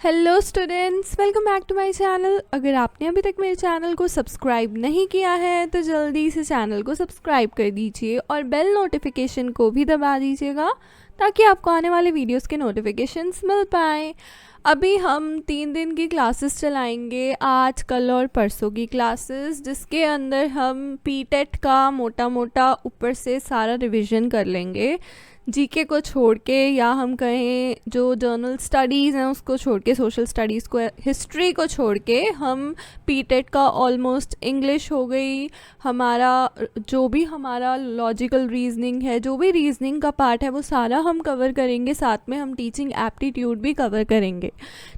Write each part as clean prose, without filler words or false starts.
Hello students, welcome back to my channel. अगर आपने अभी तक मेरे चैनल को सब्सक्राइब नहीं किया है तो जल्दी से चैनल को सब्सक्राइब कर दीजिए और बेल नोटिफिकेशन को भी दबा दीजिएगा ताकि आपको आने वाले वीडियोस के नोटिफिकेशंस मिल पाए। अभी हम 3 दिन की क्लासेस चलाएंगे, आज कल और परसों की क्लासेस, जिसके अंदर हम पीटेट का मोटा मोटा ऊपर से सारा रिवीजन कर लेंगे। जीके को छोड़ के, या हम कहें जो जर्नल स्टडीज़ हैं उसको छोड़ के, सोशल स्टडीज़ को, हिस्ट्री को छोड़ के हम पीटेट का ऑलमोस्ट, इंग्लिश हो गई, हमारा जो भी हमारा लॉजिकल रीजनिंग है, जो भी रीजनिंग का पार्ट है वो सारा हम कवर करेंगे। साथ में हम टीचिंग एप्टीट्यूड भी कवर करेंगे।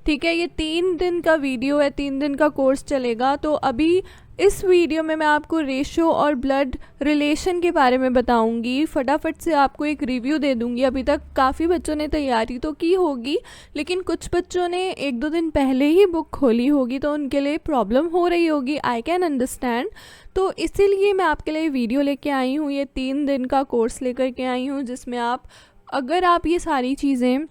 ठीक है, ये 3 दिन का वीडियो है, 3 दिन का कोर्स चलेगा। तो अभी इस वीडियो में मैं आपको रेशो और ब्लड रिलेशन के बारे में बताऊंगी। फटाफट से आपको एक रिव्यू दे दूंगी। अभी तक काफ़ी बच्चों ने तैयारी तो की होगी, लेकिन कुछ बच्चों ने 1-2 दिन पहले ही बुक खोली होगी, तो उनके लिए प्रॉब्लम हो रही होगी। I can understand. तो इसीलिए मैं आपके लिए वीडियो लेके आई हूँ, ये 3 दिन का कोर्स लेकर के आई हूँ, जिसमें अगर आप ये सारी चीज़ें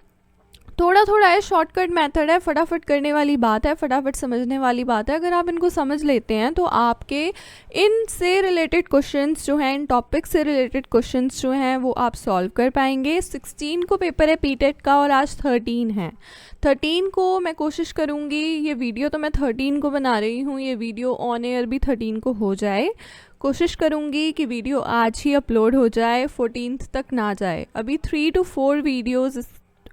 थोड़ा थोड़ा है, शॉर्टकट मेथड है, फटाफट करने वाली बात है, फटाफट समझने वाली बात है। अगर आप इनको समझ लेते हैं तो आपके इनसे रिलेटेड क्वेश्चंस जो हैं, इन टॉपिक से रिलेटेड क्वेश्चंस जो हैं वो आप सॉल्व कर पाएंगे। 16 को पेपर है पीटेट का और आज 13 है। 13 को मैं कोशिश करूँगी, ये वीडियो तो मैं 13 को बना रही हूँ, ये वीडियो ऑन एयर भी 13 को हो जाए। कोशिश करूँगी कि वीडियो आज ही अपलोड हो जाए, 14th तक ना जाए। अभी 3 to 4 वीडियोज़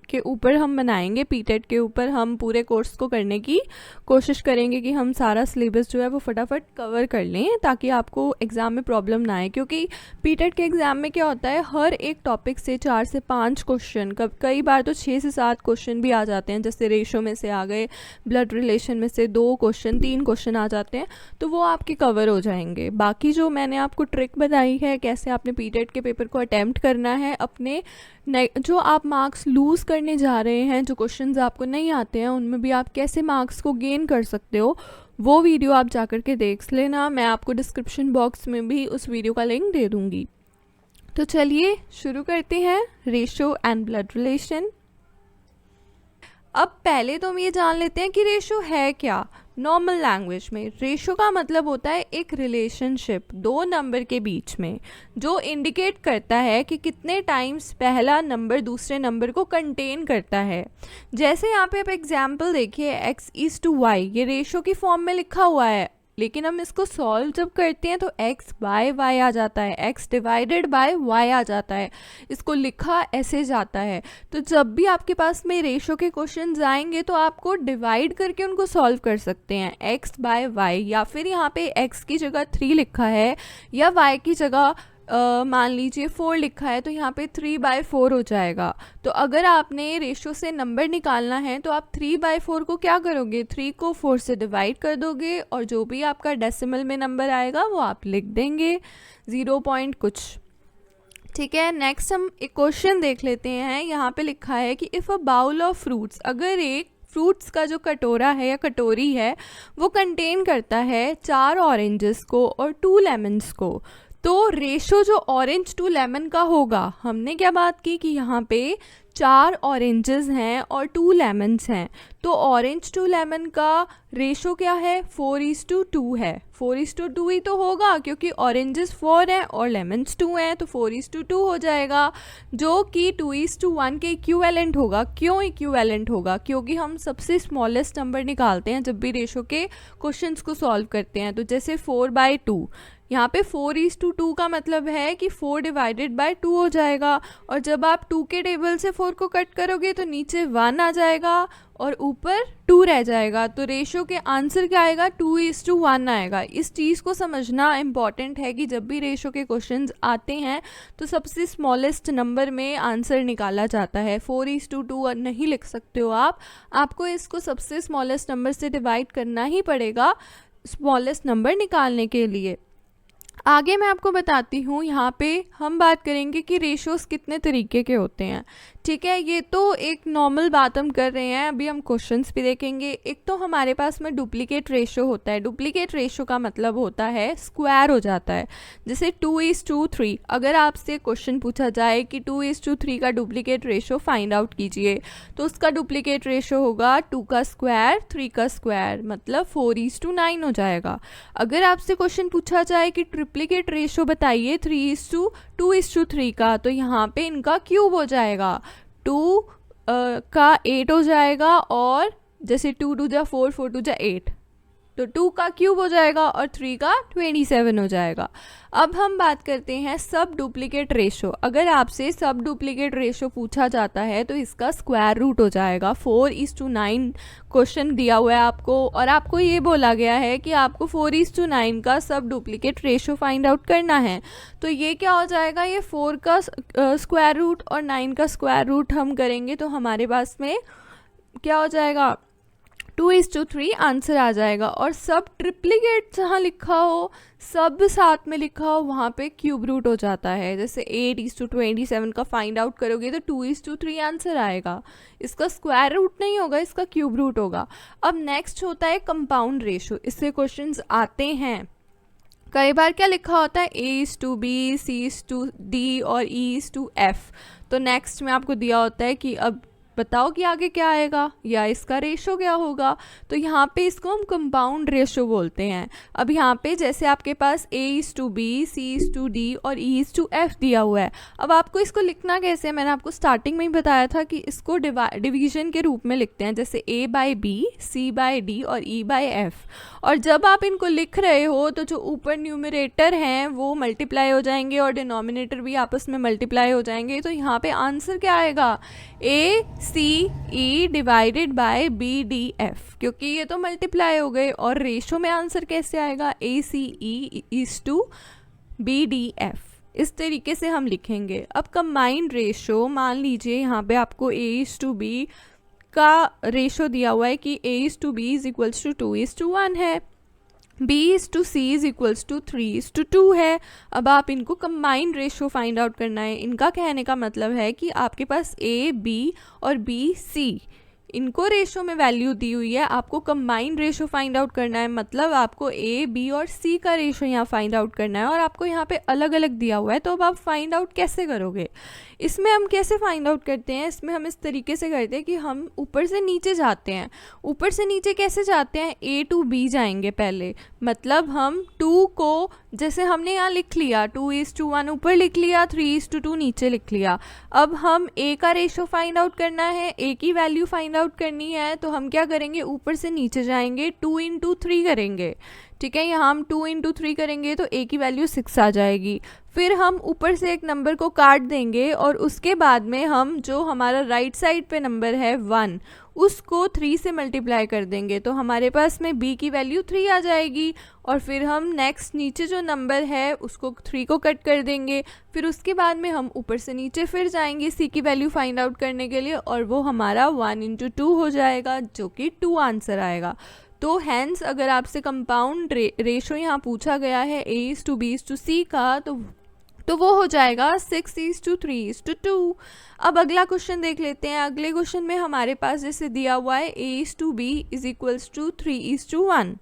के ऊपर हम बनाएंगे। पीटेट के ऊपर हम पूरे कोर्स को करने की कोशिश करेंगे कि हम सारा सिलेबस जो है वो फटाफट कवर कर लें, ताकि आपको एग्ज़ाम में प्रॉब्लम ना आए। क्योंकि पीटेट के एग्ज़ाम में क्या होता है, हर एक टॉपिक से 4 से 5 क्वेश्चन, कई बार तो 6 से 7 क्वेश्चन भी आ जाते हैं। जैसे रेशो में से आ गए, ब्लड रिलेशन में से 2 क्वेश्चन, 3 क्वेश्चन आ जाते हैं, तो वो आपके कवर हो जाएंगे। बाकी जो मैंने आपको ट्रिक बताई है कैसे आपने पीटेट के पेपर को अटैम्प्ट करना है, अपने जो आप मार्क्स लूज़ करने जा रहे हैं, जो क्वेश्चंस आपको नहीं आते हैं, उनमें भी आप कैसे मार्क्स को गेन कर सकते हो, वो वीडियो आप जाकर के देख लेना। मैं आपको डिस्क्रिप्शन बॉक्स में भी उस वीडियो का लिंक दे दूँगी। तो चलिए शुरू करते हैं, रेशो एंड ब्लड रिलेशन। अब पहले तो हम ये जान लेते हैं कि रेशो है क्या। नॉर्मल लैंग्वेज में रेशो का मतलब होता है एक रिलेशनशिप 2 नंबर के बीच में, जो इंडिकेट करता है कि कितने टाइम्स पहला नंबर दूसरे नंबर को कंटेन करता है। जैसे यहाँ पे आप एग्जाम्पल देखिए, x:y, ये रेशो की फॉर्म में लिखा हुआ है, लेकिन हम इसको सॉल्व जब करते हैं तो x/y आ जाता है, x डिवाइडेड बाय y आ जाता है। इसको लिखा ऐसे जाता है। तो जब भी आपके पास में रेशो के क्वेश्चंस आएंगे तो आपको डिवाइड करके उनको सॉल्व कर सकते हैं, x/y, या फिर यहाँ पे x की जगह 3 लिखा है या y की जगह मान लीजिए 4 लिखा है, तो यहाँ पे 3/4 हो जाएगा। तो अगर आपने रेशो से नंबर निकालना है तो आप 3/4 को क्या करोगे, 3 को 4 से डिवाइड कर दोगे और जो भी आपका डेसिमल में नंबर आएगा वो आप लिख देंगे, 0 पॉइंट कुछ। ठीक है, नेक्स्ट हम एक क्वेश्चन देख लेते हैं। यहाँ पे लिखा है कि if a bowl of fruits, अगर एक फ्रूट्स का जो कटोरा है या कटोरी है वो कंटेन करता है 4 ऑरेंजेस को और 2 लेमन्स को, तो रेशो जो ऑरेंज टू लेमन का होगा, हमने क्या बात की कि यहाँ पे 4 ऑरेंजेस हैं और 2 लेमन्स हैं, तो ऑरेंज टू लेमन का रेशो क्या है, 4:2 है। 4:2 ही तो होगा, क्योंकि ऑरेंजेस 4 हैं और लेमन्स 2 हैं, तो 4:2 हो जाएगा, जो कि 2:1 के इक्विवेलेंट होगा। क्यों इक्विवेलेंट होगा, क्योंकि हम सबसे स्मॉलेस्ट नंबर निकालते हैं जब भी रेशो के क्वेश्चंस को सॉल्व करते हैं। तो जैसे 4/2, यहाँ पे 4:2 का मतलब है कि 4 डिवाइडेड बाय 2 हो जाएगा, और जब आप 2 के टेबल से 4 को कट करोगे तो नीचे 1 आ जाएगा और ऊपर 2 रह जाएगा। तो रेशो के आंसर क्या आएगा, 2:1 आएगा। इस चीज़ को समझना इम्पॉर्टेंट है कि जब भी रेशो के क्वेश्चंस आते हैं तो सबसे स्मॉलेस्ट नंबर में आंसर निकाला जाता है। 4:2 नहीं लिख सकते हो आप, आपको इसको सबसे स्मॉलेस्ट नंबर से डिवाइड करना ही पड़ेगा स्मॉलेस्ट नंबर निकालने के लिए। आगे मैं आपको बताती हूँ, यहाँ पे हम बात करेंगे कि रेशोज़ कितने तरीके के होते हैं। ठीक है, ये तो एक नॉर्मल बात हम कर रहे हैं। अभी हम क्वेश्चंस भी देखेंगे। एक तो हमारे पास में डुप्लीकेट रेशो होता है। डुप्लीकेट रेशो का मतलब होता है स्क्वायर हो जाता है। जैसे 2:3, अगर आपसे क्वेश्चन पूछा जाए कि 2:3 का डुप्लीकेट रेशो फाइंड आउट कीजिए, तो उसका डुप्लीकेट रेशो होगा 2 का स्क्वायर 3 का स्क्वायर, मतलब 4:9 हो जाएगा। अगर आपसे क्वेश्चन पूछा जाए कि ट्रिप्लीकेट रेशो बताइए 3:2:3 का, तो यहाँ पे इनका क्यूब हो जाएगा। 2 का 8 हो जाएगा, और जैसे 2 2 जा 4, 4 2 जा 8, तो 2 का क्यूब हो जाएगा, और 3 का 27 हो जाएगा। अब हम बात करते हैं सब डुप्लीकेट रेशो। अगर आपसे सब डुप्लीकेट रेशो पूछा जाता है तो इसका स्क्वायर रूट हो जाएगा। 4:9 क्वेश्चन दिया हुआ है आपको, और आपको ये बोला गया है कि आपको 4:9 का सब डुप्लीकेट रेशो फाइंड आउट करना है। तो ये क्या हो जाएगा, ये 4 का स्क्वायर रूट और 9 का स्क्वायर रूट हम करेंगे तो हमारे पास में क्या हो जाएगा, 2:3 आंसर आ जाएगा। और सब ट्रिप्लीकेट जहाँ लिखा हो, सब साथ में लिखा हो, वहाँ पे क्यूब रूट हो जाता है। जैसे 8:27 का फाइंड आउट करोगे तो 2:3 आंसर आएगा। इसका स्क्वायर रूट नहीं होगा, इसका क्यूब रूट होगा। अब नेक्स्ट होता है कंपाउंड रेशो। इससे क्वेश्चंस आते हैं। कई बार क्या लिखा होता है, A:B, C:D और E:F। तो नेक्स्ट में आपको दिया होता है कि अब बताओ कि आगे क्या आएगा या इसका रेशो क्या होगा। तो यहाँ पे इसको हम कंपाउंड रेशो बोलते हैं। अब यहाँ पे जैसे आपके पास A:B, C:D और E:F दिया हुआ है। अब आपको इसको लिखना कैसे है, मैंने आपको स्टार्टिंग में ही बताया था कि इसको डिवीजन के रूप में लिखते हैं, जैसे A/B, C/D और E/F। और जब आप इनको लिख रहे हो तो जो ऊपर न्यूमरेटर हैं वो मल्टीप्लाई हो जाएंगे और डिनोमिनेटर भी आपस में मल्टीप्लाई हो जाएंगे। तो यहाँ पे आंसर क्या आएगा, ACE डिवाइडेड बाय BDF, क्योंकि ये तो मल्टीप्लाई हो गए। और रेशो में आंसर कैसे आएगा, ACE इज टू BDF। इस तरीके से हम लिखेंगे। अब कंबाइंड रेशो, मान लीजिए यहाँ पे आपको A:B का रेशो दिया हुआ है कि A:B इज इक्वल्स टू 2:1 है, B:C इज इक्वल्स टू 3:2 है। अब आप इनको कंबाइंड रेशो फाइंड आउट करना है। इनका कहने का मतलब है कि आपके पास A, B और B, C इनको रेशो में वैल्यू दी हुई है, आपको कंबाइंड रेशो फाइंड आउट करना है। मतलब आपको A, B और C का रेशो यहाँ फाइंड आउट करना है, और आपको यहाँ पे अलग अलग दिया हुआ है। तो अब आप फाइंड आउट कैसे करोगे, इसमें हम कैसे फाइंड आउट करते हैं, इसमें हम इस तरीके से करते हैं कि हम ऊपर से नीचे जाते हैं। ऊपर से नीचे कैसे जाते हैं, A to B जाएंगे पहले। मतलब हम 2 को, जैसे हमने यहाँ लिख लिया 2:1 ऊपर लिख लिया, 3:2 नीचे लिख लिया। अब हम A का रेशो फाइंड आउट करना है, A की वैल्यू फाइंड आउट करनी है। तो हम क्या करेंगे, ऊपर से नीचे जाएंगे, 2 into 3 करेंगे। ठीक है, यहाँ हम 2 into 3 करेंगे तो A की वैल्यू 6 आ जाएगी। फिर हम ऊपर से एक नंबर को काट देंगे, और उसके बाद में हम जो हमारा राइट साइड पे नंबर है 1, उसको 3 से मल्टीप्लाई कर देंगे। तो हमारे पास में B की वैल्यू 3 आ जाएगी। और फिर हम नेक्स्ट नीचे जो नंबर है उसको 3 को कट कर देंगे। फिर उसके बाद में हम ऊपर से नीचे फिर जाएंगे C की वैल्यू फाइंड आउट करने के लिए, और वो हमारा 1 into 2 हो जाएगा, जो कि 2 आंसर आएगा। तो हैंस अगर आपसे कंपाउंड रेशो यहाँ पूछा गया है A:B:C का, तो वो हो जाएगा 6:3:2। अब अगला क्वेश्चन देख लेते हैं। अगले क्वेश्चन में हमारे पास जैसे दिया हुआ है A:B is equals to 3:1,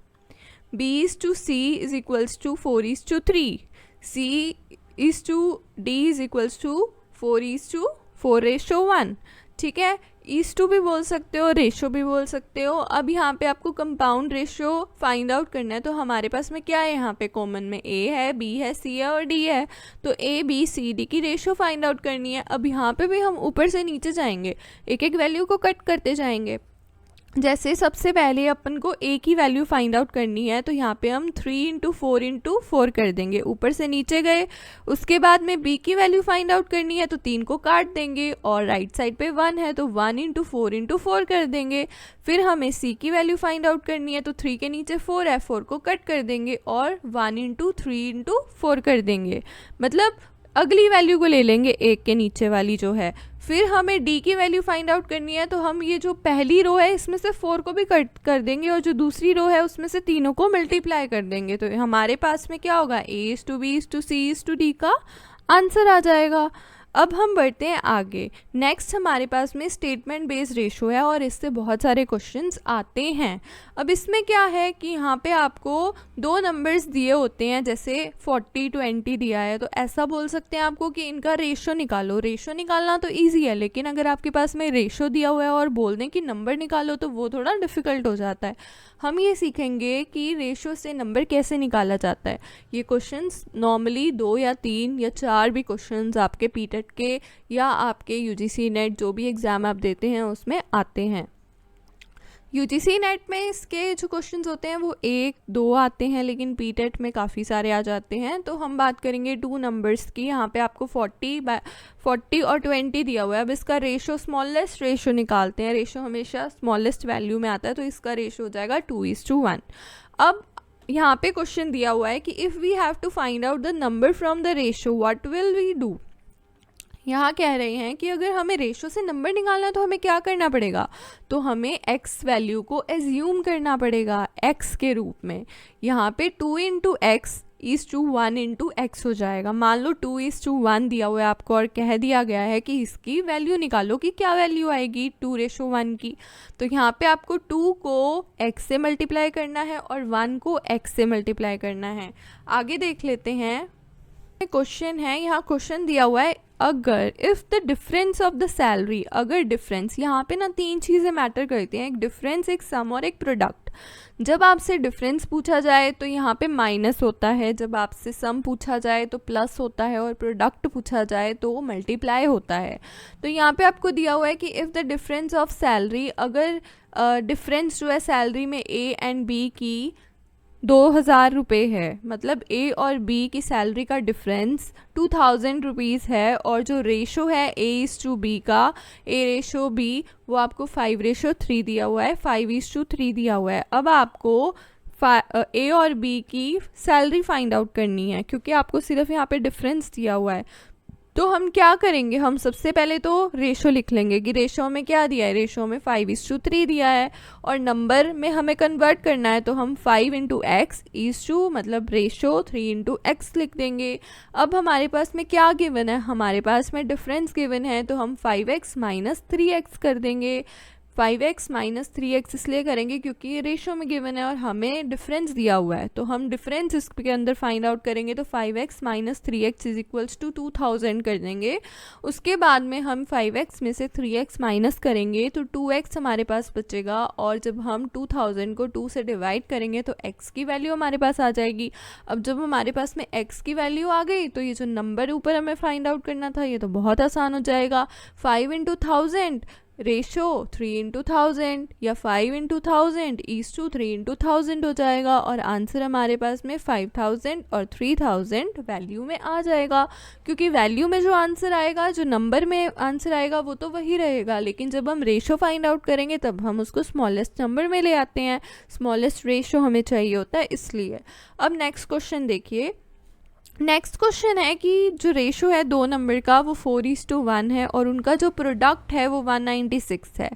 B:C is equals to 4:3, C:D is equals to 4:4:1। ठीक है, ईस्ट टू भी बोल सकते हो, रेशो भी बोल सकते हो। अब यहाँ पे आपको कंपाउंड रेशो फाइंड आउट करना है। तो हमारे पास में क्या है, यहाँ पे कॉमन में A है, B है, C है और D है। तो A, B, C, D की रेशो फाइंड आउट करनी है। अब यहाँ पे भी हम ऊपर से नीचे जाएंगे, एक एक वैल्यू को कट करते जाएंगे। जैसे सबसे पहले अपन को A की वैल्यू फाइंड आउट करनी है, तो यहाँ पे हम 3 into 4 into 4 कर देंगे, ऊपर से नीचे गए। उसके बाद में B की वैल्यू फाइंड आउट करनी है, तो 3 को काट देंगे, और राइट साइड पे 1 है तो 1 into 4 into 4 कर देंगे। फिर हमें C की वैल्यू फाइंड आउट करनी है, तो 3 के नीचे 4 है, 4 को कट कर देंगे और 1 into 3 into 4 कर देंगे। मतलब अगली वैल्यू को ले लेंगे, एक के नीचे वाली जो है। फिर हमें D की वैल्यू फाइंड आउट करनी है, तो हम ये जो पहली रो है इसमें से 4 को भी कट कर देंगे, और जो दूसरी रो है उसमें से तीनों को मल्टीप्लाई कर देंगे। तो हमारे पास में क्या होगा, A:B:C:D का आंसर आ जाएगा। अब हम बढ़ते हैं आगे। नेक्स्ट हमारे पास में स्टेटमेंट बेस्ड रेशो है और इससे बहुत सारे क्वेश्चंस आते हैं। अब इसमें क्या है कि यहाँ पे आपको दो नंबर्स दिए होते हैं, जैसे 40 20 दिया है, तो ऐसा बोल सकते हैं आपको कि इनका रेशो निकालो। रेशो निकालना तो ईजी है, लेकिन अगर आपके पास में रेशो दिया हुआ है और बोल दें कि नंबर निकालो तो वो थोड़ा डिफ़िकल्ट हो जाता है। हम ये सीखेंगे कि रेशो से नंबर कैसे निकाला जाता है। ये क्वेश्चंस नॉर्मली 2 या 3 या 4 भी क्वेश्चंस आपके पीटेट के या आपके यूजीसी नेट जो भी एग्ज़ाम आप देते हैं उसमें आते हैं। यूजीसी नेट में इसके जो क्वेश्चंस होते हैं वो 1-2 आते हैं, लेकिन पीटेट में काफ़ी सारे आ जाते हैं। तो हम बात करेंगे 2 नंबर्स की। यहाँ पे आपको 40 और 20 दिया हुआ है। अब इसका रेशो स्मॉलेस्ट रेशो निकालते हैं। रेशो हमेशा स्मॉलेस्ट वैल्यू में आता है, तो इसका रेशो हो जाएगा 2:1। अब यहाँ पे क्वेश्चन दिया हुआ है कि if we have to find out the number from the ratio what will we do. यहाँ कह रहे हैं कि अगर हमें रेशो से नंबर निकालना है तो हमें क्या करना पड़ेगा, तो हमें x वैल्यू को एज्यूम करना पड़ेगा x के रूप में। यहाँ पे 2 × x = 1 × x हो जाएगा। मान लो 2:1 दिया हुआ है आपको और कह दिया गया है कि इसकी वैल्यू निकालो कि क्या वैल्यू आएगी 2:1 की। तो यहाँ पे आपको 2 को x से मल्टीप्लाई करना है और 1 को x से मल्टीप्लाई करना है। आगे देख लेते हैं क्वेश्चन है। यहाँ क्वेश्चन दिया हुआ है अगर if the difference of the salary, अगर डिफरेंस, यहाँ पे ना 3 चीज़ें मैटर करती हैं, एक डिफरेंस, एक सम और एक प्रोडक्ट। जब आपसे डिफरेंस पूछा जाए तो यहाँ पे माइनस होता है, जब आपसे सम पूछा जाए तो प्लस होता है और प्रोडक्ट पूछा जाए तो मल्टीप्लाई होता है। तो यहाँ पे आपको दिया हुआ है कि if the difference of salary, अगर डिफरेंस जो है सैलरी में A एंड B की 2000 रुपये है, मतलब A और B की सैलरी का डिफरेंस 2000 रुपीज़ है, और जो रेशो है A/B का, A/B वो आपको 5:3 दिया हुआ है, 5:3 दिया हुआ है। अब आपको A और B की सैलरी फाइंड आउट करनी है, क्योंकि आपको सिर्फ यहाँ पे डिफरेंस दिया हुआ है। तो हम क्या करेंगे, हम सबसे पहले तो रेशो लिख लेंगे कि रेशो में क्या दिया है, रेशो में 5:3 दिया है, और नंबर में हमें कन्वर्ट करना है तो हम 5 × x मतलब रेशो 3 × x लिख देंगे। अब हमारे पास में क्या गिवन है, हमारे पास में डिफरेंस गिवन है, तो हम 5x - 3x कर देंगे। 5x - 3x इसलिए करेंगे क्योंकि ये रेशो में गिवन है और हमें डिफरेंस दिया हुआ है, तो हम डिफरेंस इसके अंदर फाइंड आउट करेंगे। तो 5x - 3x = 2000 कर देंगे। उसके बाद में हम 5x में से 3x माइनस करेंगे तो 2x हमारे पास बचेगा, और जब हम 2000 को 2 से डिवाइड करेंगे तो x की वैल्यू हमारे पास आ जाएगी। अब जब हमारे पास में x की वैल्यू आ गई तो ये जो नंबर ऊपर हमें फाइंड आउट करना था ये तो बहुत आसान हो जाएगा। 5 × 1000 रेशो 3 × 1000 या 5 × 1000 = 3 × 1000 हो जाएगा, और आंसर हमारे पास में 5000 और 3000 वैल्यू में आ जाएगा। क्योंकि वैल्यू में जो आंसर आएगा, जो नंबर में आंसर आएगा वो तो वही रहेगा, लेकिन जब हम रेशो फाइंड आउट करेंगे तब हम उसको स्मॉलेस्ट नंबर में ले आते हैं। स्मॉलेस्ट रेशो हमें चाहिए होता है इसलिए। अब नेक्स्ट क्वेश्चन देखिए। नेक्स्ट क्वेश्चन है कि जो रेशो है 2 नंबर का वो 4:1 है और उनका जो प्रोडक्ट है वो 196 है।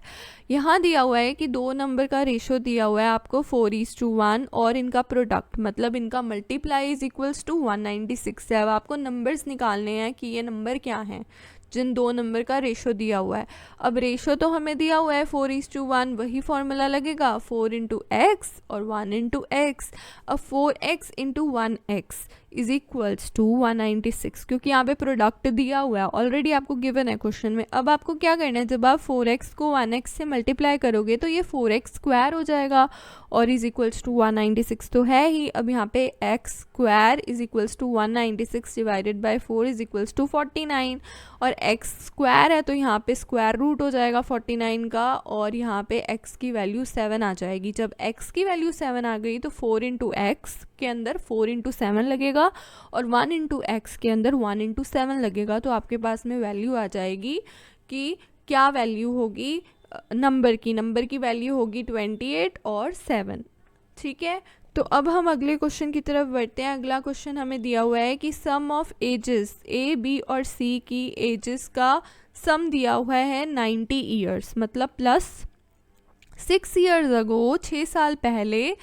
यहाँ दिया हुआ है कि 2 नंबर का रेशो दिया हुआ है आपको 4:1 और इनका प्रोडक्ट मतलब इनका मल्टीप्लाई = 196 है। अब आपको नंबर्स निकालने हैं कि ये नंबर क्या हैं जिन 2 नंबर का रेशो दिया हुआ है। अब रेशो तो हमें दिया हुआ है 4:1, वही फॉर्मूला लगेगा 4 × x और 1 × x। अब 4x × 1x = 196, क्योंकि यहाँ पे प्रोडक्ट दिया हुआ है, ऑलरेडी आपको गिवन है क्वेश्चन में। अब आपको क्या करना है, जब आप 4x को 1x से मल्टीप्लाई करोगे तो ये 4x² हो जाएगा और = 196 तो है ही। अब यहाँ पे x² = 196 डिवाइडेड बाई 4 = 49, और x² है तो यहाँ पे स्क्वायर रूट हो जाएगा 49 का, और यहाँ पे x की वैल्यू 7 आ जाएगी। जब x की वैल्यू 7 आ गई तो 4 × x के अंदर 4 × 7 लगेगा और 1 × x के अंदर 1 × 7 लगेगा, तो आपके पास में वैल्यू आ जाएगी कि क्या वैल्यू होगी नंबर की वैल्यू होगी 28 और 7। ठीक है, तो अब हम अगले क्वेश्चन की तरफ बढ़ते हैं। अगला क्वेश्चन हमें दिया हुआ है कि सम ऑफ एजेस A, B और C की एजेस का सम दिया हुआ है 90 ईयर्स, मतलब प्लस 6 ईयर्स अगो 6 साल पहले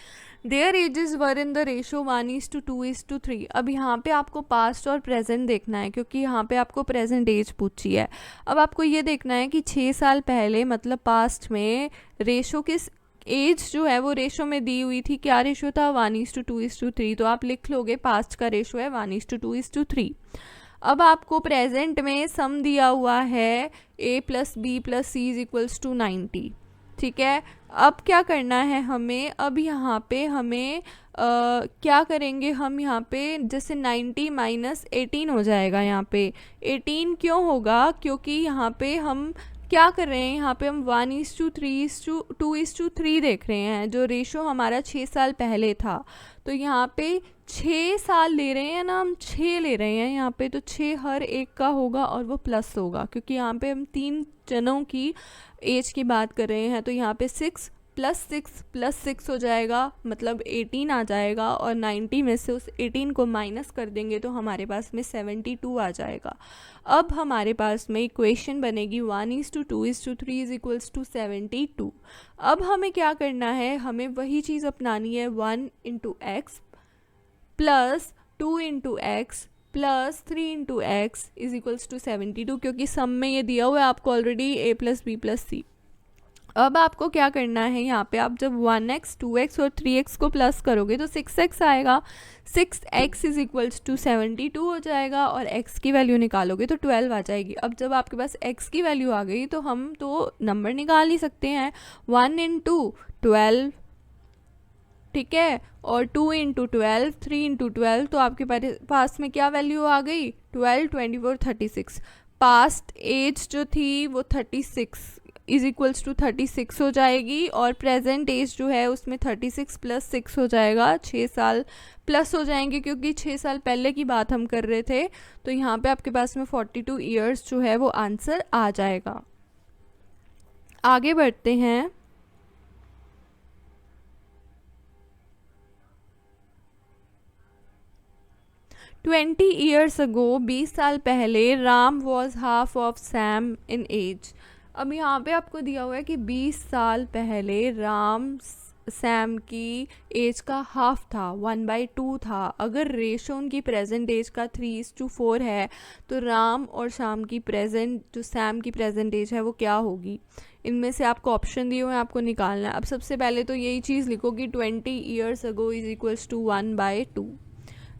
there edges were in the ratio 1:2:3। अब यहाँ पे आपको पास्ट और प्रेजेंट देखना है, क्योंकि यहाँ पे आपको प्रेजेंट एज पूछी है। अब आपको ये देखना है कि 6 साल पहले मतलब पास्ट में रेशो किस एज जो है वो रेशो में दी हुई थी, क्या रेशो था 1:2:3। तो आप लिख लोगे पास्ट का रेशो है 1:2:3। अब आपको प्रेजेंट में सम दिया हुआ है a+b+c = 90। ठीक है, अब क्या करना है हमें, अब यहाँ पे हमें क्या करेंगे हम, यहाँ पे जैसे 90 - 18 हो जाएगा। यहाँ पे 18 क्यों होगा, क्योंकि यहाँ पे हम क्या कर रहे हैं, यहाँ पे हम 1:3:2:3 देख रहे हैं, जो रेशो हमारा 6 साल पहले था। तो यहाँ पे 6 साल ले रहे हैं ना, हम 6 ले रहे हैं यहाँ पे, तो 6 हर एक का होगा और वो प्लस होगा, क्योंकि यहाँ पे हम 3 जनों की एज की बात कर रहे हैं। तो यहाँ पे 6 + 6 हो जाएगा, मतलब 18 आ जाएगा, और 90 में से उस 18 को माइनस कर देंगे तो हमारे पास में 72 आ जाएगा। अब हमारे पास में इक्वेशन बनेगी 1:2:3 = 72। अब हमें क्या करना है, हमें वही चीज़ अपनानी है, 1 × x + 2 × x + 3 × x = 72, क्योंकि सम में ये दिया हुआ है आपको ऑलरेडी a+b+c। अब आपको क्या करना है, यहाँ पे आप जब 1x 2x और 3x को प्लस करोगे तो 6x आएगा। 6x = 72 हो जाएगा, और x की वैल्यू निकालोगे तो 12 आ जाएगी। अब जब आपके पास x की वैल्यू आ गई तो हम तो नंबर निकाल ही सकते हैं, 1 × 12, ठीक है, और 2 × 12, 3 × 12, तो आपके पास में क्या वैल्यू आ गई, 12, 24, 36। पास्ट एज जो थी वो 36 = 36 हो जाएगी, और प्रेजेंट एज जो है उसमें 36 + 6 हो जाएगा, 6 साल प्लस हो जाएंगे, क्योंकि 6 साल पहले की बात हम कर रहे थे। तो यहाँ पे आपके पास में 42 ईयर्स जो है वो आंसर आ जाएगा। आगे बढ़ते हैं। ट्वेंटी ईयर्स अगो, 20 साल पहले, Ram was half of Sam in age. अब यहाँ पे आपको दिया हुआ है कि 20 साल पहले राम सैम की एज का हाफ था, 1/2 था। अगर रेशो उनकी प्रेजेंट एज का 3:4 है, तो राम और शाम की प्रेजेंट जो सैम की प्रेजेंट एज है वो क्या होगी। इनमें से आपको ऑप्शन दिए हुए हैं, आपको निकालना है। अब सबसे पहले तो यही चीज़ लिखोगी 20 ईयर्स अगो = 1/2।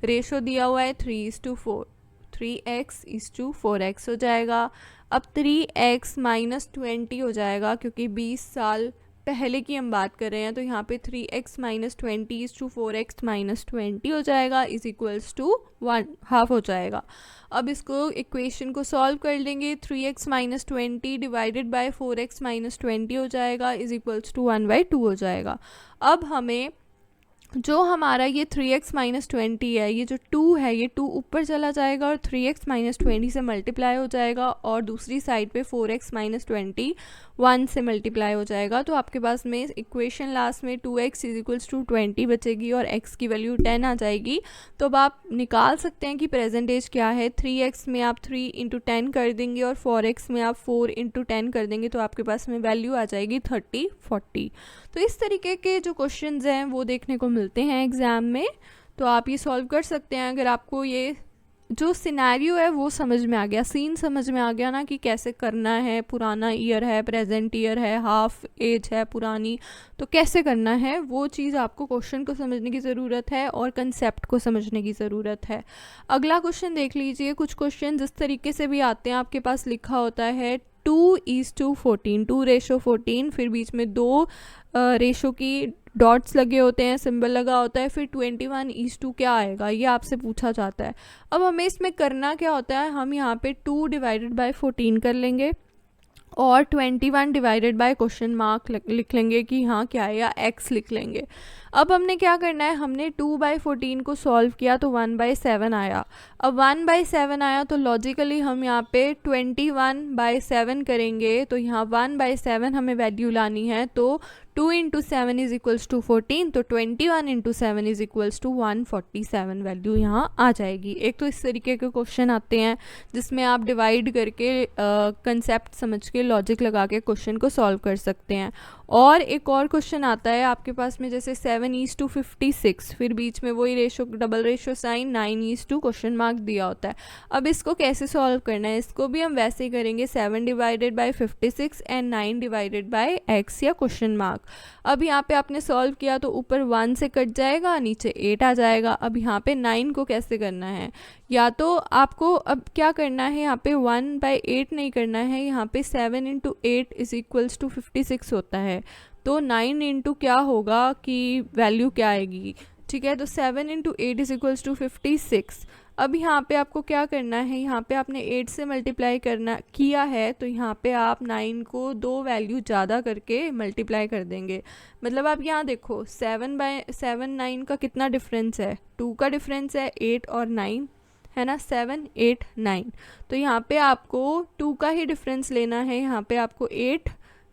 रेशो दिया हुआ है 3:4, 3x = 4x हो जाएगा। अब 3x - 20 हो जाएगा, क्योंकि 20 साल पहले की हम बात कर रहे हैं, तो यहाँ पे 3x - 20 = 4x - 20 हो जाएगा, = 1/2 हो जाएगा। अब इसको इक्वेशन को सॉल्व कर लेंगे, 3x - 20 / 4x - 20 हो जाएगा, = 1/2 हो जाएगा। अब हमें जो हमारा ये 3x - 20 है, ये जो 2 है, ये 2 ऊपर चला जाएगा और 3x - 20 से मल्टीप्लाई हो जाएगा, और दूसरी साइड पे 4x - 20 1 से मल्टीप्लाई हो जाएगा। तो आपके पास में इक्वेशन लास्ट में 2x = 20 बचेगी और x की वैल्यू 10 आ जाएगी। तो अब आप निकाल सकते हैं कि प्रेजेंट एज क्या है। 3x में आप 3 × 10 कर देंगे और 4x में आप 4 × 10 कर देंगे, तो आपके पास में वैल्यू आ जाएगी 30, 40। तो इस तरीके के जो क्वेश्चंस हैं वो देखने को मिलते हैं एग्ज़ाम में, तो आप ये सॉल्व कर सकते हैं। अगर आपको ये जो सिनेरियो है वो समझ में आ गया, सीन समझ में आ गया ना, कि कैसे करना है, पुराना ईयर है, प्रेजेंट ईयर है, हाफ एज है पुरानी, तो कैसे करना है, वो चीज़ आपको क्वेश्चन को समझने की ज़रूरत है और कंसेप्ट को समझने की ज़रूरत है। अगला क्वेश्चन देख लीजिए। कुछ क्वेश्चन जिस तरीके से भी आते हैं, आपके पास लिखा होता है 2:14, 2:14, फिर बीच में 2 रेशो की डॉट्स लगे होते हैं, सिंबल लगा होता है, फिर 21:2 क्या आएगा, ये आपसे पूछा जाता है। अब हमें इसमें करना क्या होता है, हम यहाँ पे 2 / 14 कर लेंगे और 21 / क्वेश्चन मार्क लिख लेंगे कि हाँ क्या है, या x लिख लेंगे। अब हमने क्या करना है, हमने 2/14 को सॉल्व किया तो 1/7 आया। अब 1/7 आया तो लॉजिकली हम यहाँ पे 21/7 करेंगे, तो यहाँ 1/7 हमें वैल्यू लानी है, तो 2 × 7 = 14, तो 21 × 7 = 147 वैल्यू यहाँ आ जाएगी। एक तो इस तरीके के क्वेश्चन आते हैं जिसमें आप डिवाइड करके कंसेप्ट समझ के लॉजिक लगा के क्वेश्चन को सॉल्व कर सकते हैं। और एक और क्वेश्चन आता है आपके पास में जैसे 7:56, फिर बीच में वही ratio double ratio sign 9:, question mark दिया होता है। अब इसको कैसे सॉल्व करना है, इसको भी हम वैसे ही करेंगे 7/56 एंड 9/x या क्वेश्चन मार्क। अब यहाँ पे आपने सॉल्व किया तो ऊपर 1 से कट जाएगा, नीचे 8 आ जाएगा। अब यहाँ पे 9 को कैसे करना है, या तो आपको अब क्या करना है, यहाँ पे 1/8 नहीं करना है, यहाँ पे 7 × 8 = 56 होता है। तो 9 इंटू क्या होगा कि वैल्यू क्या आएगी, ठीक है। तो 7 × 8 = 56। अब यहाँ पे आपको क्या करना है, यहाँ पे आपने 8 से मल्टीप्लाई करना किया है, तो यहाँ पे आप 9 को 2 वैल्यू ज़्यादा करके मल्टीप्लाई कर देंगे। मतलब आप यहाँ देखो 7/7 9 का कितना डिफरेंस है, 2 का डिफरेंस है, 8 और 9 है ना, 7 8 9। तो यहाँ पे आपको 2 का ही डिफरेंस लेना है, यहाँ पे आपको 8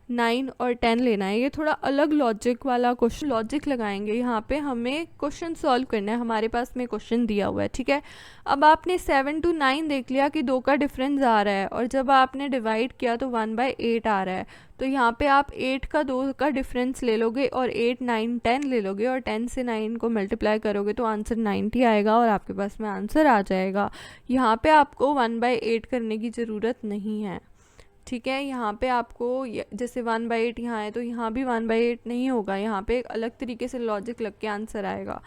9 और 10 लेना है। ये थोड़ा अलग लॉजिक वाला क्वेश्चन, लॉजिक लगाएंगे यहाँ पे, हमें क्वेश्चन सॉल्व करना है, हमारे पास में क्वेश्चन दिया हुआ है, ठीक है। अब आपने 7 to 9 देख लिया कि 2 का डिफरेंस आ रहा है, और जब आपने डिवाइड किया तो 1/8 आ रहा है। तो यहाँ पे आप 8 का 2 का डिफरेंस ले लोगे और 8 9 10 ले लोगे और 10 से 9 को मल्टीप्लाई करोगे तो आंसर 90 आएगा और आपके पास में आंसर आ जाएगा। यहाँ पे आपको 1/8 करने की ज़रूरत नहीं है, ठीक है। यहाँ पे आपको जैसे 1/8 यहाँ है तो यहाँ भी 1/8 नहीं होगा, यहाँ पे एक अलग तरीके से लॉजिक लग के आंसर आएगा।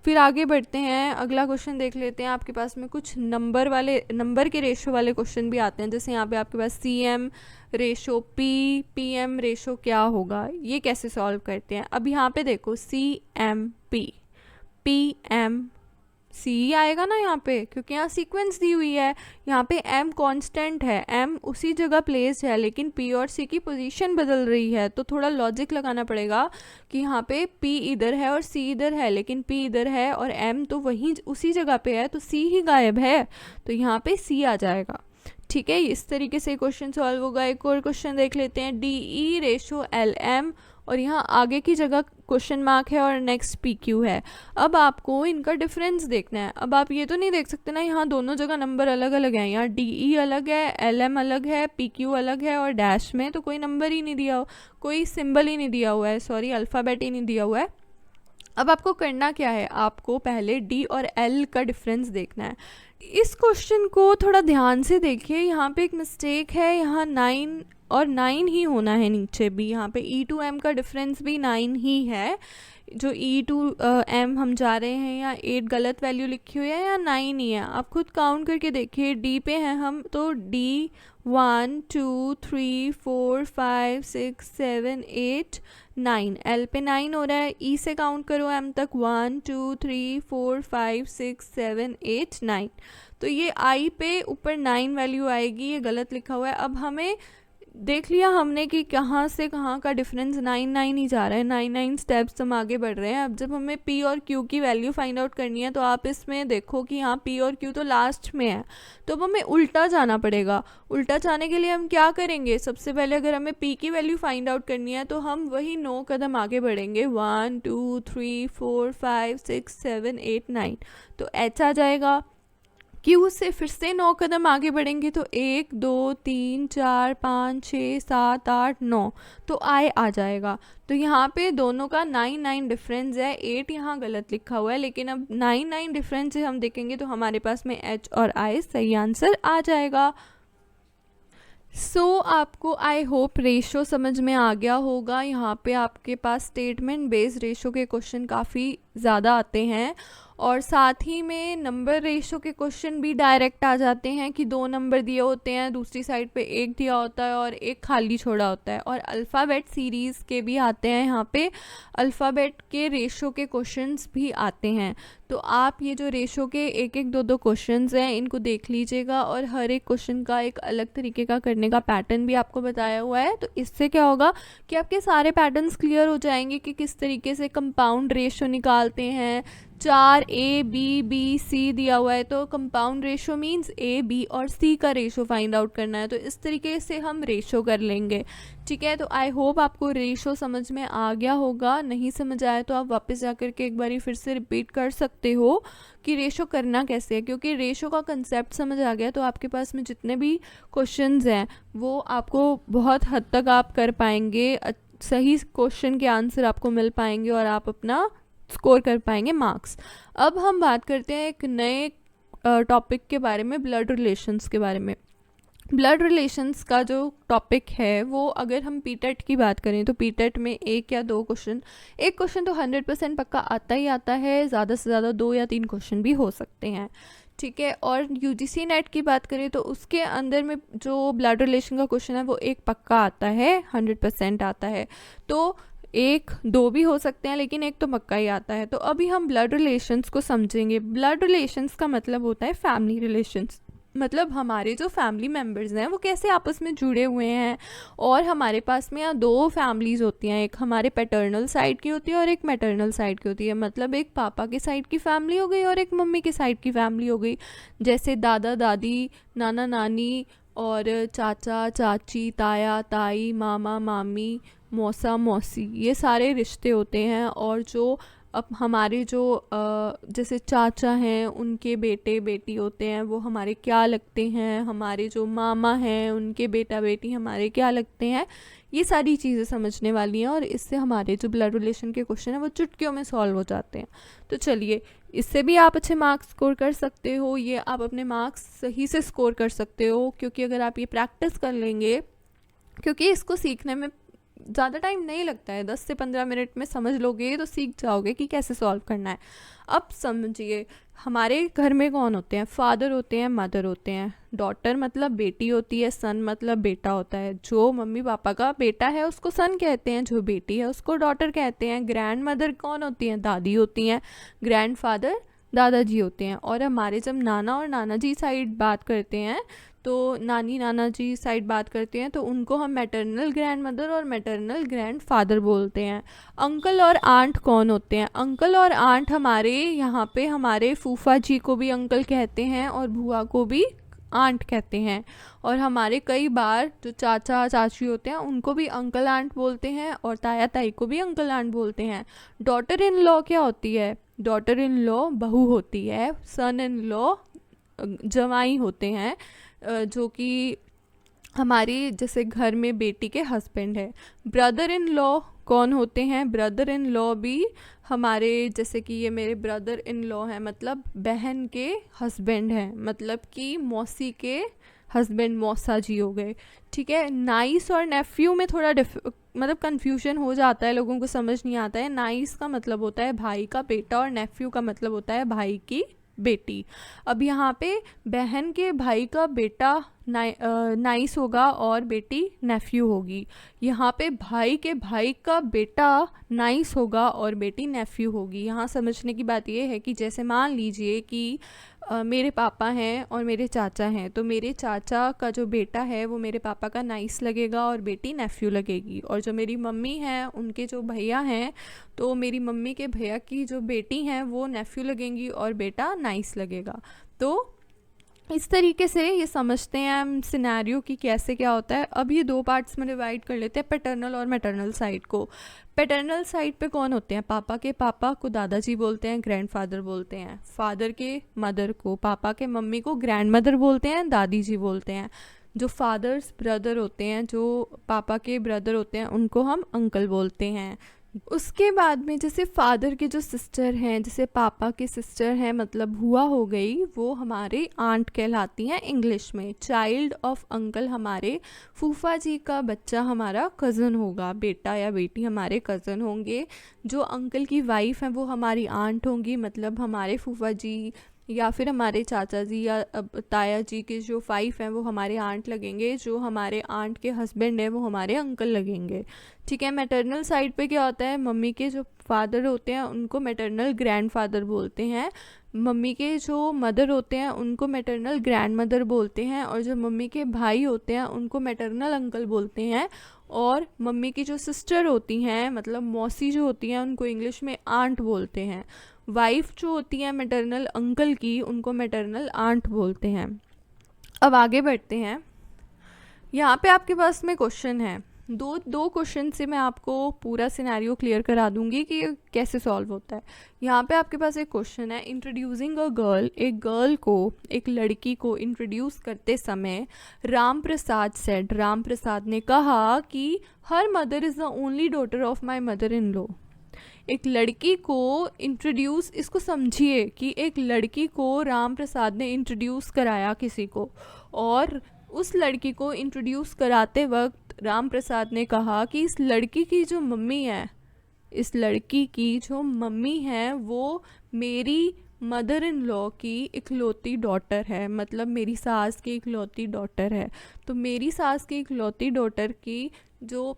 फिर आगे बढ़ते हैं, अगला क्वेश्चन देख लेते हैं। आपके पास में कुछ नंबर के रेशो वाले क्वेश्चन भी आते हैं, जैसे यहाँ पे आपके पास CM रेशो PM रेशो क्या होगा, ये कैसे सॉल्व करते हैं। अब यहाँ पे देखो CMP PM C आएगा ना यहाँ पे, क्योंकि यहाँ सीक्वेंस दी हुई है। यहाँ पे M कांस्टेंट है, M उसी जगह प्लेस है, लेकिन P और C की पोजीशन बदल रही है। तो थोड़ा लॉजिक लगाना पड़ेगा कि यहाँ पे P इधर है और C इधर है, लेकिन P इधर है और M तो वहीं उसी जगह पे है, तो C ही गायब है, तो यहाँ पे C आ जाएगा, ठीक है। इस तरीके से क्वेश्चन सॉल्व होगा। एक और क्वेश्चन देख लेते हैं, DE रेशो LM, और यहाँ आगे की जगह क्वेश्चन मार्क है और नेक्स्ट PQ है। अब आपको इनका डिफरेंस देखना है। अब आप ये तो नहीं देख सकते ना, यहाँ दोनों जगह नंबर अलग अलग हैं, यहाँ DE अलग है, LM अलग है, PQ अलग है, और डैश में तो कोई नंबर ही नहीं दिया, कोई सिंबल ही नहीं दिया हुआ है, सॉरी अल्फ़ाबेट ही नहीं दिया हुआ है। अब आपको करना क्या है, आपको पहले D और L का डिफरेंस देखना है। इस क्वेश्चन को थोड़ा ध्यान से देखिए, यहाँ पे एक मिस्टेक है, यहाँ 9 और 9 ही होना है नीचे भी, यहाँ पे E to M का डिफरेंस भी 9 ही है। जो E to M हम जा रहे हैं, यहाँ 8 गलत वैल्यू लिखी हुई है या 9 ही है, आप खुद काउंट करके देखिए। D पे हैं हम, तो D 1 2 3 4 5 6 7 8 9, L पे 9 हो रहा है, E से काउंट करो M तक, 1 2 3 4 5 6 7 8 9। तो ये I पे ऊपर 9 वैल्यू आएगी, ये गलत लिखा हुआ है। अब हमें देख लिया हमने कि कहाँ से कहाँ का डिफरेंस 9 9 ही जा रहा है, 9 9 स्टेप्स हम आगे बढ़ रहे हैं। अब जब हमें P और Q की वैल्यू फाइंड आउट करनी है, तो आप इसमें देखो कि यहाँ P और Q तो लास्ट में है, तो अब हमें उल्टा जाना पड़ेगा। उल्टा जाने के लिए हम क्या करेंगे, सबसे पहले अगर हमें P की वैल्यू फाइंड आउट करनी है तो हम वही 9 कदम आगे बढ़ेंगे, 1 2 3 4 5 6 7 8 9, तो H आ जाएगा। Q से फिर से 9 कदम आगे बढ़ेंगे तो 1 2 3 4 5 6 7 8 9, तो I आ जाएगा। तो यहाँ पे दोनों का 9 9 डिफरेंस है, 8 यहाँ गलत लिखा हुआ है, लेकिन अब 9 9 डिफरेंस से हम देखेंगे तो हमारे पास में H और I सही आंसर आ जाएगा। आपको आई होप रेशो समझ में आ गया होगा। यहाँ पे आपके पास स्टेटमेंट बेस्ड रेशो के क्वेश्चन काफ़ी ज़्यादा आते हैं, और साथ ही में नंबर रेशो के क्वेश्चन भी डायरेक्ट आ जाते हैं कि 2 नंबर दिए होते हैं, दूसरी साइड पे 1 दिया होता है और 1 खाली छोड़ा होता है। और अल्फ़ाबेट सीरीज़ के भी आते हैं, यहाँ पे अल्फ़ाबेट के रेशो के क्वेश्चंस भी आते हैं। तो आप ये जो रेशो के 1 2 क्वेश्चंस हैं इनको देख लीजिएगा, और हर एक क्वेश्चन का एक अलग तरीके का करने का पैटर्न भी आपको बताया हुआ है। तो इससे क्या होगा कि आपके सारे पैटर्न्स क्लियर हो जाएंगे कि किस तरीके से कंपाउंड रेशो निकालते हैं। 4 A B B C दिया हुआ है, तो compound ratio means A B और C का रेशो फाइंड आउट करना है, तो इस तरीके से हम रेशो कर लेंगे, ठीक है। तो आई होप आपको रेशो समझ में आ गया होगा। नहीं समझ आया तो आप वापस जा कर के एक बारी फिर से रिपीट कर सकते हो कि रेशो करना कैसे है, क्योंकि रेशो का कंसेप्ट समझ आ गया तो आपके पास में जितने भी क्वेश्चंस हैं वो आपको बहुत हद तक आप कर पाएंगे सही क्वेश्चन के आंसर आपको मिल पाएंगे और आप अपना स्कोर कर पाएंगे मार्क्स। अब हम बात करते हैं एक नए टॉपिक के बारे में, ब्लड रिलेशंस के बारे में। ब्लड रिलेशंस का जो टॉपिक है वो अगर हम पीटेट की बात करें तो पीटेट में एक या दो क्वेश्चन, एक क्वेश्चन तो 100% पक्का आता ही आता है, ज़्यादा से ज़्यादा 2 या 3 क्वेश्चन भी हो सकते हैं, ठीक है। और यूजीसी नेट की बात करें तो उसके अंदर में जो ब्लड रिलेशन का क्वेश्चन है वो एक पक्का आता है, 100% आता है। तो एक दो भी हो सकते हैं लेकिन एक तो पक्का ही आता है। तो अभी हम ब्लड रिलेशंस को समझेंगे। ब्लड रिलेशंस का मतलब होता है फैमिली रिलेशंस, मतलब हमारे जो फैमिली मेम्बर्स हैं वो कैसे आपस में जुड़े हुए हैं। और हमारे पास में यहाँ 2 फैमिलीज़ होती हैं, एक हमारे पैटर्नल साइड की होती है और एक मैटरनल साइड की होती है। मतलब एक पापा के साइड की फैमिली हो गई और एक मम्मी के साइड की फैमिली हो गई। जैसे दादा दादी, नाना नानी और चाचा चाची, ताया ताई, मामा मामी, मौसा मौसी, ये सारे रिश्ते होते हैं। और जो अब हमारे जो जैसे चाचा हैं उनके बेटे बेटी होते हैं वो हमारे क्या लगते हैं, हमारे जो मामा हैं उनके बेटा बेटी हमारे क्या लगते हैं, ये सारी चीज़ें समझने वाली हैं। और इससे हमारे जो ब्लड रिलेशन के क्वेश्चन हैं वो चुटकियों में सॉल्व हो जाते हैं। तो चलिए, इससे भी आप अच्छे मार्क्स स्कोर कर सकते हो, ये आप अपने मार्क्स सही से स्कोर कर सकते हो, क्योंकि अगर आप ये प्रैक्टिस कर लेंगे, क्योंकि इसको सीखने में ज़्यादा टाइम नहीं लगता है, 10 से 15 मिनट में समझ लोगे तो सीख जाओगे कि कैसे सॉल्व करना है। अब समझिए, हमारे घर में कौन होते हैं? फादर होते हैं, मदर होते हैं, डॉटर मतलब बेटी होती है, सन मतलब बेटा होता है। जो मम्मी पापा का बेटा है उसको सन कहते हैं, जो बेटी है उसको डॉटर कहते हैं। ग्रैंड मदर कौन होती हैं? दादी होती हैं। ग्रैंड फादर दादाजी होते हैं। और हमारे जब नाना और नाना जी साइड बात करते हैं तो नानी नाना जी साइड बात करते हैं तो उनको हम मैटरनल ग्रैंड मदर और मैटरनल ग्रैंड फादर बोलते हैं। अंकल और आंट कौन होते हैं? अंकल और आंट हमारे यहाँ पे हमारे फूफा जी को भी अंकल कहते हैं और बुआ को भी आंट कहते हैं। और हमारे कई बार जो चाचा चाची होते हैं उनको भी अंकल आंट बोलते हैं और ताया ताई को भी अंकल आंट बोलते हैं। डॉटर इन लॉ क्या होती है? डॉटर इन लॉ बहू होती है। सन इन लॉ जवाई होते हैं, जो कि हमारी जैसे घर में बेटी के हस्बैंड है। ब्रदर इन लॉ कौन होते हैं? ब्रदर इन लॉ भी हमारे, जैसे कि ये मेरे ब्रदर इन लॉ हैं, मतलब बहन के हस्बैंड हैं, मतलब कि मौसी के हस्बैंड मौसा जी हो गए, ठीक है। नाइस और नेफ्यू में थोड़ा मतलब कन्फ्यूजन हो जाता है, लोगों को समझ नहीं आता है। नाइस का मतलब होता है भाई का बेटा और नेफ्यू का मतलब होता है भाई की बेटी। अब यहाँ पे बहन के भाई का बेटा नाइस होगा और बेटी नेफ्यू होगी। यहाँ पे भाई के भाई का बेटा नाइस होगा और बेटी नेफ्यू होगी। यहाँ समझने की बात यह है कि जैसे मान लीजिए कि मेरे पापा हैं और मेरे चाचा हैं, तो मेरे चाचा का जो बेटा है वो मेरे पापा का नाइस लगेगा और बेटी नेफ्यू लगेगी। और जो मेरी मम्मी हैं उनके जो भैया हैं, तो मेरी मम्मी के भैया की जो बेटी हैं वो नेफ्यू लगेंगी और बेटा नाइस लगेगा। तो इस तरीके से ये समझते हैं हम सिनेरियो की कैसे क्या होता है। अब ये 2 पार्ट्स में डिवाइड कर लेते हैं, पैटर्नल और मैटरनल साइड को। पैटर्नल साइड पे कौन होते हैं? पापा के पापा को दादाजी बोलते हैं, ग्रैंडफादर बोलते हैं। फादर के मदर को, पापा के मम्मी को ग्रैंड मदर बोलते हैं, दादी जी बोलते हैं। जो फादर्स ब्रदर होते हैं, जो पापा के ब्रदर होते हैं, उनको हम अंकल बोलते हैं। उसके बाद में जैसे फादर के जो सिस्टर हैं, जैसे पापा के सिस्टर हैं, मतलब बुआ हो गई, वो हमारे आंट कहलाती हैं इंग्लिश में। चाइल्ड ऑफ अंकल हमारे फूफा जी का बच्चा हमारा कज़न होगा, बेटा या बेटी हमारे कज़न होंगे। जो अंकल की वाइफ हैं वो हमारी आंट होंगी, मतलब हमारे फूफा जी या फिर हमारे चाचा जी या ताया जी के जो वाइफ हैं वो हमारे आंट लगेंगे। जो हमारे आंट के हस्बैंड है वो हमारे अंकल लगेंगे, ठीक है। मैटरनल साइड पे क्या होता है? मम्मी के जो फादर होते हैं उनको मैटरनल ग्रैंडफादर बोलते हैं। मम्मी के जो मदर होते हैं उनको मैटरनल ग्रैंड मदर बोलते हैं। और जो मम्मी के भाई होते हैं उनको मैटरनल अंकल बोलते हैं। और मम्मी की जो सिस्टर होती हैं, मतलब मौसी जो होती हैं, उनको इंग्लिश में आंट बोलते हैं। वाइफ जो होती है मैटरनल अंकल की, उनको मैटरनल आंट बोलते हैं। अब आगे बढ़ते हैं। यहाँ पे आपके पास में क्वेश्चन है, दो क्वेश्चन से मैं आपको पूरा सिनेरियो क्लियर करा दूंगी कि ये कैसे सॉल्व होता है। यहाँ पे आपके पास एक क्वेश्चन है, इंट्रोड्यूसिंग अ गर्ल, एक गर्ल को, एक लड़की को इंट्रोड्यूस करते समय राम प्रसाद सेड, राम प्रसाद ने कहा कि her mother is the only daughter of my mother in law. एक लड़की को इंट्रोड्यूस, इसको समझिए कि एक लड़की को राम प्रसाद ने इंट्रोड्यूस कराया किसी को, और उस लड़की को इंट्रोड्यूस कराते वक्त राम प्रसाद ने कहा कि इस लड़की की जो मम्मी है, इस लड़की की जो मम्मी है वो मेरी मदर इन लॉ की इकलौती डॉटर है, मतलब मेरी सास की इकलौती डॉटर है। तो मेरी सास की इकलौती डॉटर की जो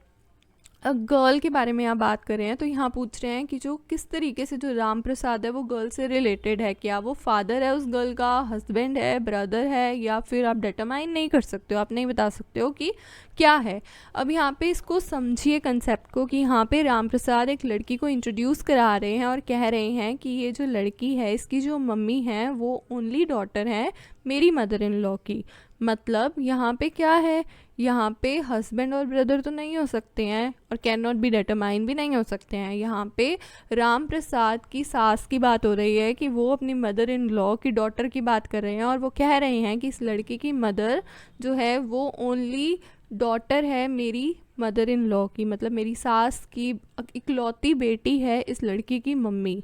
गर्ल के बारे में यहाँ बात कर रहे हैं, तो यहाँ पूछ रहे हैं कि जो किस तरीके से जो राम प्रसाद है वो गर्ल से रिलेटेड है, क्या वो फादर है उस गर्ल का, हस्बैंड है, ब्रदर है, या फिर आप डिटरमाइन नहीं कर सकते हो, आप नहीं बता सकते हो कि क्या है। अब यहाँ पे इसको समझिए कंसेप्ट को कि यहाँ पे राम प्रसाद एक लड़की को इंट्रोड्यूस करा रहे हैं और कह रहे हैं कि ये जो लड़की है इसकी जो मम्मी है वो ओनली डॉटर है मेरी मदर इन लॉ की। मतलब यहाँ पे क्या है, यहाँ पे हस्बैंड और ब्रदर तो नहीं हो सकते हैं और कैन नॉट बी डिटरमाइन भी नहीं हो सकते हैं। यहाँ पे राम प्रसाद की सास की बात हो रही है कि वो अपनी मदर इन लॉ की डॉटर की बात कर रहे हैं, और वो कह रहे हैं कि इस लड़की की मदर जो है वो ओनली डॉटर है मेरी मदर इन लॉ की, मतलब मेरी सास की इकलौती बेटी है इस लड़की की मम्मी।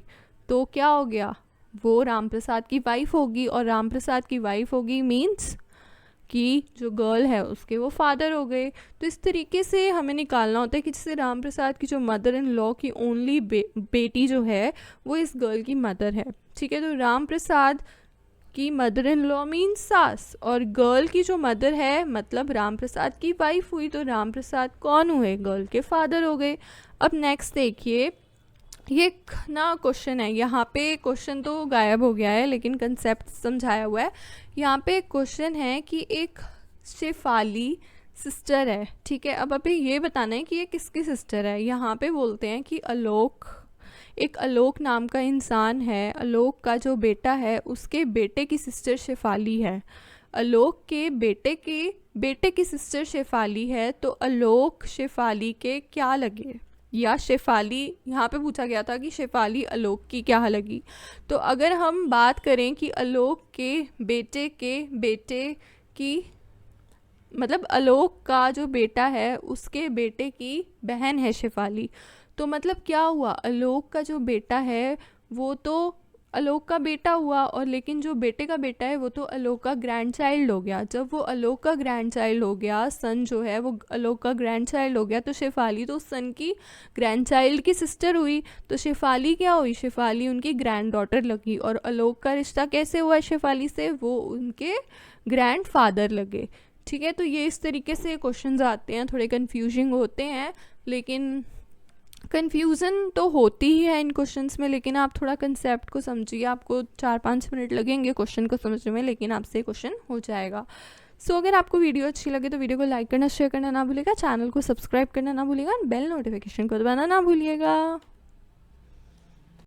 तो क्या हो गया, वो राम प्रसाद की वाइफ होगी, और राम प्रसाद की वाइफ होगी मीन्स कि जो गर्ल है उसके वो फादर हो गए। तो इस तरीके से हमें निकालना होता है कि जैसे राम प्रसाद की जो मदर इन लॉ की ओनली बेटी जो है वो इस गर्ल की मदर है, ठीक है। तो राम प्रसाद की मदर इन लॉ मीन्स सास, और गर्ल की जो मदर है मतलब राम प्रसाद की वाइफ हुई, तो राम प्रसाद कौन हुए, गर्ल के फादर हो गए। अब नेक्स्ट देखिए, ये ना क्वेश्चन है, यहाँ पे क्वेश्चन तो गायब हो गया है लेकिन कंसेप्ट समझाया हुआ है। यहाँ पे एक क्वेश्चन है कि एक शेफाली सिस्टर है, ठीक है। अब अभी ये बताना है कि ये किसकी सिस्टर है। यहाँ पे बोलते हैं कि आलोक, एक आलोक नाम का इंसान है, आलोक का जो बेटा है उसके बेटे की सिस्टर शेफाली है। आलोक के बेटे की सिस्टर शेफाली है, तो आलोक शेफाली के क्या लगे, या शेफाली, यहाँ पे पूछा गया था कि शेफाली आलोक की क्या लगी। तो अगर हम बात करें कि आलोक के बेटे की, मतलब आलोक का जो बेटा है उसके बेटे की बहन है शेफाली, तो मतलब क्या हुआ, आलोक का जो बेटा है वो तो आलोक का बेटा हुआ, और लेकिन जो बेटे का बेटा है वो तो आलोक का ग्रैंड चाइल्ड हो गया। जब वो आलोक का ग्रैंड चाइल्ड हो गया, सन जो है वो आलोक का ग्रैंड चाइल्ड हो गया, तो शेफाली तो सन की ग्रैंड चाइल्ड की सिस्टर हुई, तो शेफाली क्या हुई, शेफाली उनकी ग्रैंड डॉटर लगी। और आलोक का रिश्ता कैसे हुआ शेफाली से, वो उनके ग्रैंड फादर लगे, ठीक है। तो ये इस तरीके से क्वेश्चंस आते हैं, थोड़े कन्फ्यूजिंग होते हैं, लेकिन कन्फ्यूज़न तो होती ही है इन क्वेश्चंस में, लेकिन आप थोड़ा कंसेप्ट को समझिए, आपको 4-5 मिनट लगेंगे क्वेश्चन को समझने में, लेकिन आपसे क्वेश्चन हो जाएगा। सो अगर आपको वीडियो अच्छी लगे तो वीडियो को लाइक करना, शेयर करना ना भूलिएगा, चैनल को सब्सक्राइब करना ना भूलिएगा, बेल नोटिफिकेशन को दबाना ना भूलिएगा।